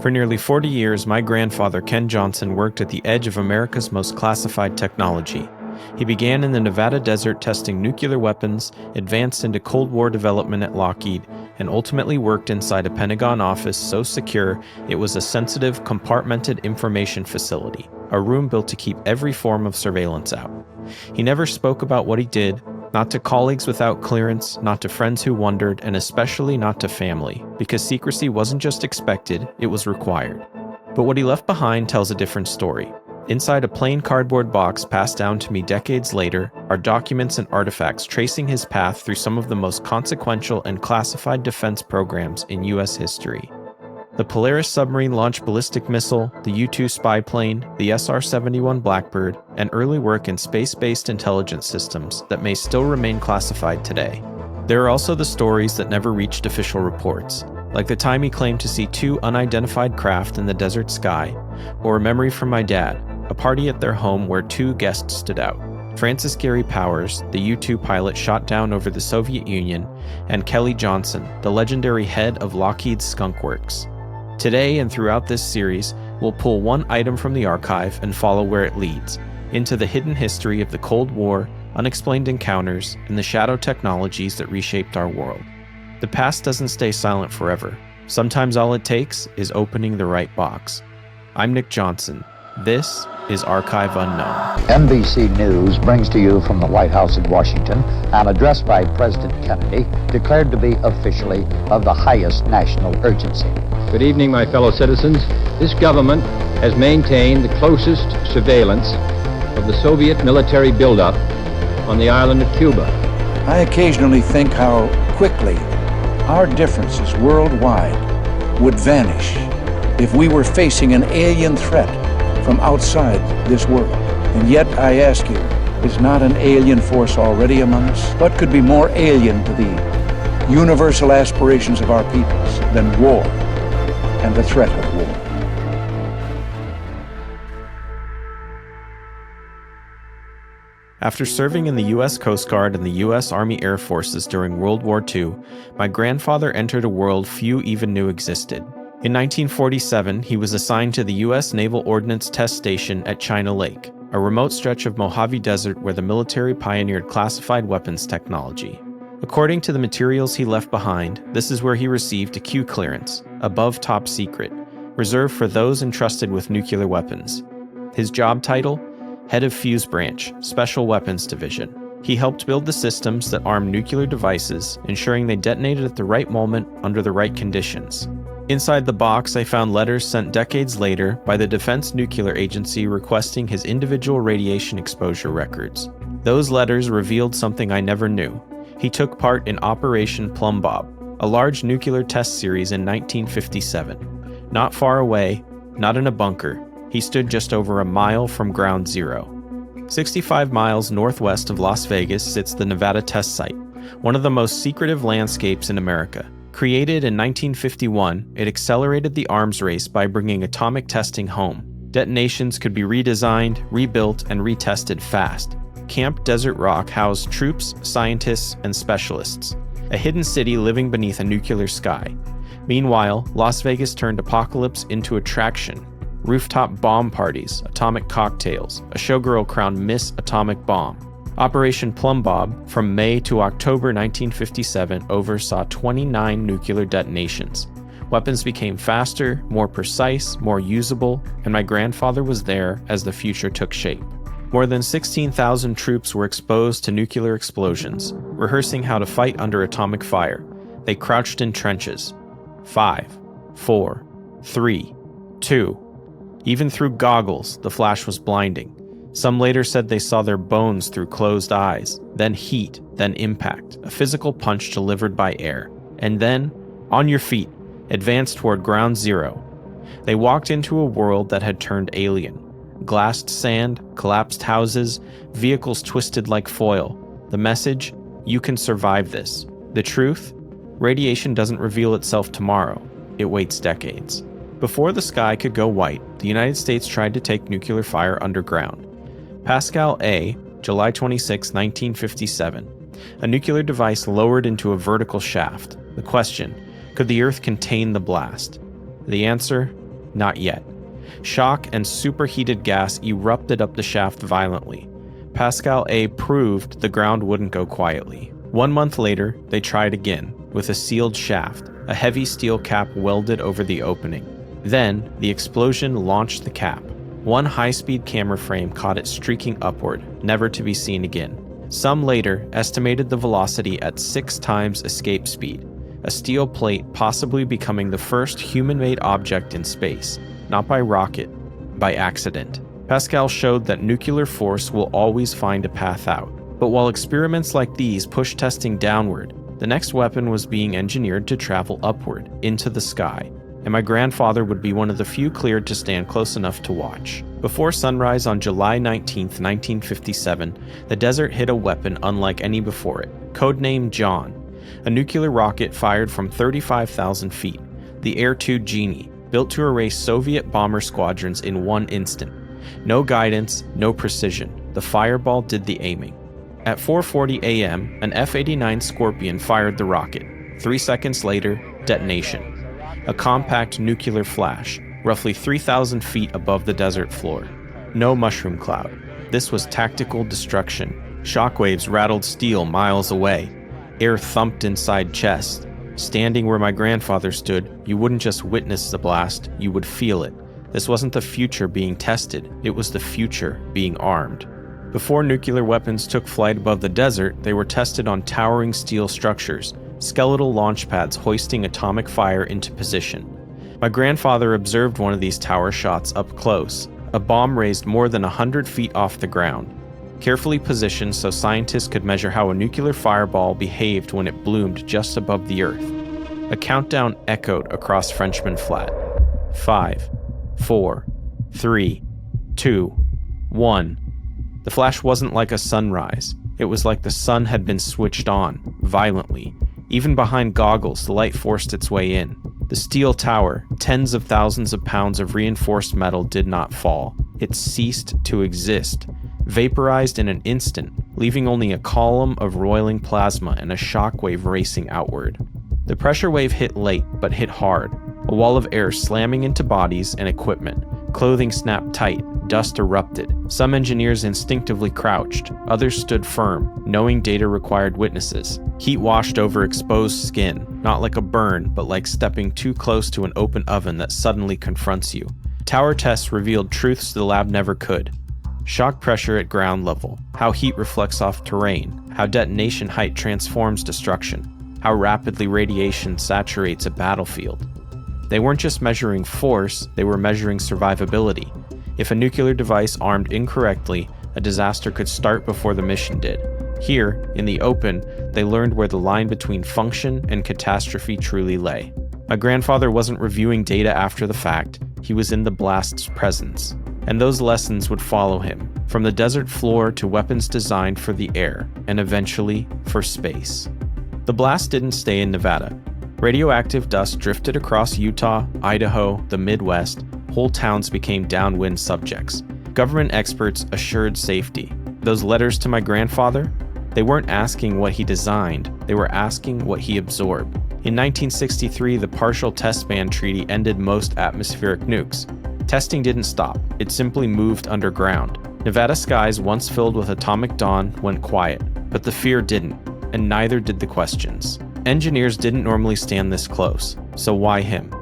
For nearly 40 years, my grandfather, Ken Johnson, worked at the edge of America's most classified technology. He began in the Nevada desert testing nuclear weapons, advanced into Cold War development at Lockheed, and ultimately worked inside a Pentagon office so secure it was a sensitive, compartmented information facility, a room built to keep every form of surveillance out. He never spoke about what he did, not to colleagues without clearance, not to friends who wondered, and especially not to family, because secrecy wasn't just expected, it was required. But what he left behind tells a different story. Inside a plain cardboard box passed down to me decades later are documents and artifacts tracing his path through some of the most consequential and classified defense programs in U.S. history. The Polaris submarine-launched ballistic missile, the U-2 spy plane, the SR-71 Blackbird, and early work in space-based intelligence systems that may still remain classified today. There are also the stories that never reached official reports, like the time he claimed to see 2 unidentified craft in the desert sky, or a memory from my dad, a party at their home where 2 guests stood out. Francis Gary Powers, the U-2 pilot shot down over the Soviet Union, and Kelly Johnson, the legendary head of Lockheed's Skunk Works. Today and throughout this series, we'll pull one item from the archive and follow where it leads, into the hidden history of the Cold War, unexplained encounters, and the shadow technologies that reshaped our world. The past doesn't stay silent forever. Sometimes all it takes is opening the right box. I'm Nick Johnson. This is Archive Unknown. NBC News brings to you from the White House in Washington an address by President Kennedy, declared to be officially of the highest national urgency. Good evening, my fellow citizens. This government has maintained the closest surveillance of the Soviet military buildup on the island of Cuba. I occasionally think how quickly our differences worldwide would vanish if we were facing an alien threat from outside this world. And yet, I ask you, is not an alien force already among us? What could be more alien to the universal aspirations of our peoples than war and the threat of war? After serving in the U.S. Coast Guard and the U.S. Army Air Forces during World War II, my grandfather entered a world few even knew existed. In 1947, he was assigned to the U.S. Naval Ordnance Test Station at China Lake, a remote stretch of Mojave Desert where the military pioneered classified weapons technology. According to the materials he left behind, this is where he received a Q clearance, above top secret, reserved for those entrusted with nuclear weapons. His job title? Head of Fuse Branch, Special Weapons Division. He helped build the systems that armed nuclear devices, ensuring they detonated at the right moment under the right conditions. Inside the box, I found letters sent decades later by the Defense Nuclear Agency requesting his individual radiation exposure records. Those letters revealed something I never knew. He took part in Operation Plumbbob, a large nuclear test series in 1957. Not far away, not in a bunker, he stood just over a mile from ground zero. 65 miles northwest of Las Vegas sits the Nevada test site, one of the most secretive landscapes in America. Created in 1951, it accelerated the arms race by bringing atomic testing home. Detonations could be redesigned, rebuilt, and retested fast. Camp Desert Rock housed troops, scientists, and specialists, a hidden city living beneath a nuclear sky. Meanwhile, Las Vegas turned apocalypse into attraction. Rooftop bomb parties, atomic cocktails, a showgirl crowned Miss Atomic Bomb. Operation Plumbbob, from May to October 1957, oversaw 29 nuclear detonations. Weapons became faster, more precise, more usable, and my grandfather was there as the future took shape. More than 16,000 troops were exposed to nuclear explosions, rehearsing how to fight under atomic fire. They crouched in trenches. 5, 4, 3, 2. Even through goggles, the flash was blinding. Some later said they saw their bones through closed eyes, then heat, then impact, a physical punch delivered by air. And then, on your feet, advance toward ground zero. They walked into a world that had turned alien. Glassed sand, collapsed houses, vehicles twisted like foil. The message? You can survive this. The truth? Radiation doesn't reveal itself tomorrow. It waits decades. Before the sky could go white, the United States tried to take nuclear fire underground. Pascal A, July 26, 1957. A nuclear device lowered into a vertical shaft. The question, could the Earth contain the blast? The answer, Not yet. Shock and superheated gas erupted up the shaft violently. Pascal A. proved the ground wouldn't go quietly. 1 month later, they tried again, with a sealed shaft, a heavy steel cap welded over the opening. Then, the explosion launched the cap. One high-speed camera frame caught it streaking upward, never to be seen again. Some later estimated the velocity at 6 times escape speed, a steel plate possibly becoming the first human-made object in space, not by rocket, by accident. Pascal showed that nuclear force will always find a path out. But while experiments like these pushed testing downward, the next weapon was being engineered to travel upward, into the sky, and my grandfather would be one of the few cleared to stand close enough to watch. Before sunrise on July 19, 1957, the desert hit a weapon unlike any before it, codenamed John, a nuclear rocket fired from 35,000 feet, the Air-2 Genie, built to erase Soviet bomber squadrons in 1 instant. No guidance, no precision. The fireball did the aiming. At 4:40 a.m., an F-89 Scorpion fired the rocket. 3 seconds later, detonation. A compact nuclear flash, roughly 3,000 feet above the desert floor. No mushroom cloud. This was tactical destruction. Shockwaves rattled steel miles away. Air thumped inside chests. Standing where my grandfather stood, you wouldn't just witness the blast, you would feel it. This wasn't the future being tested, it was the future being armed. Before nuclear weapons took flight above the desert, they were tested on towering steel structures, skeletal launch pads hoisting atomic fire into position. My grandfather observed one of these tower shots up close, a bomb raised more than 100 feet off the ground, carefully positioned so scientists could measure how a nuclear fireball behaved when it bloomed just above the earth. A countdown echoed across Frenchman Flat. 5, 4, 3, 2, 1. The flash wasn't like a sunrise. It was like the sun had been switched on, violently. Even behind goggles, the light forced its way in. The steel tower, tens of thousands of pounds of reinforced metal, did not fall. It ceased to exist, vaporized in an instant, leaving only a column of roiling plasma and a shockwave racing outward. The pressure wave hit late, but hit hard, a wall of air slamming into bodies and equipment. Clothing snapped tight, dust erupted. Some engineers instinctively crouched, others stood firm, knowing data required witnesses. Heat washed over exposed skin, not like a burn, but like stepping too close to an open oven that suddenly confronts you. Tower tests revealed truths the lab never could. Shock pressure at ground level, how heat reflects off terrain, how detonation height transforms destruction, how rapidly radiation saturates a battlefield. They weren't just measuring force, they were measuring survivability. If a nuclear device armed incorrectly, a disaster could start before the mission did. Here, in the open, they learned where the line between function and catastrophe truly lay. My grandfather wasn't reviewing data after the fact, he was in the blast's presence. And those lessons would follow him, from the desert floor to weapons designed for the air, and eventually for space. The blast didn't stay in Nevada. Radioactive dust drifted across Utah, Idaho, the Midwest. Whole towns became downwind subjects. Government experts assured safety. Those letters to my grandfather? They weren't asking what he designed, they were asking what he absorbed. In 1963, the Partial Test Ban Treaty ended most atmospheric nukes. Testing didn't stop, it simply moved underground. Nevada skies once filled with atomic dawn went quiet, but the fear didn't, and neither did the questions. Engineers didn't normally stand this close, so why him?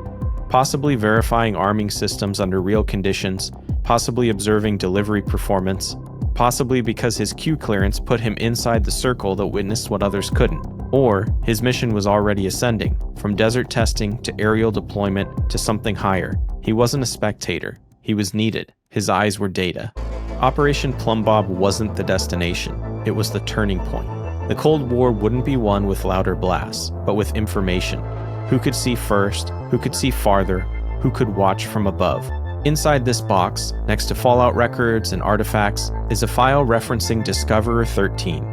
Possibly verifying arming systems under real conditions, possibly observing delivery performance, possibly because his Q clearance put him inside the circle that witnessed what others couldn't. Or his mission was already ascending, from desert testing to aerial deployment to something higher. He wasn't a spectator, he was needed. His eyes were data. Operation Plumbbob wasn't the destination, it was the turning point. The Cold War wouldn't be won with louder blasts, but with information. Who could see first, who could see farther, who could watch from above. Inside this box, next to Fallout records and artifacts, is a file referencing Discoverer 13.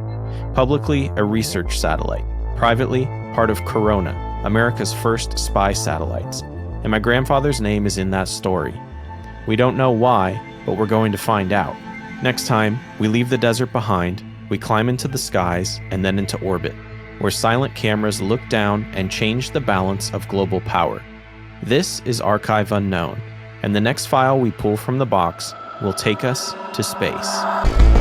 Publicly, a research satellite. Privately, part of Corona, America's first spy satellites. And my grandfather's name is in that story. We don't know why, but we're going to find out. Next time, we leave the desert behind, we climb into the skies and then into orbit, where silent cameras look down and change the balance of global power. This is Archive Unknown, and the next file we pull from the box will take us to space.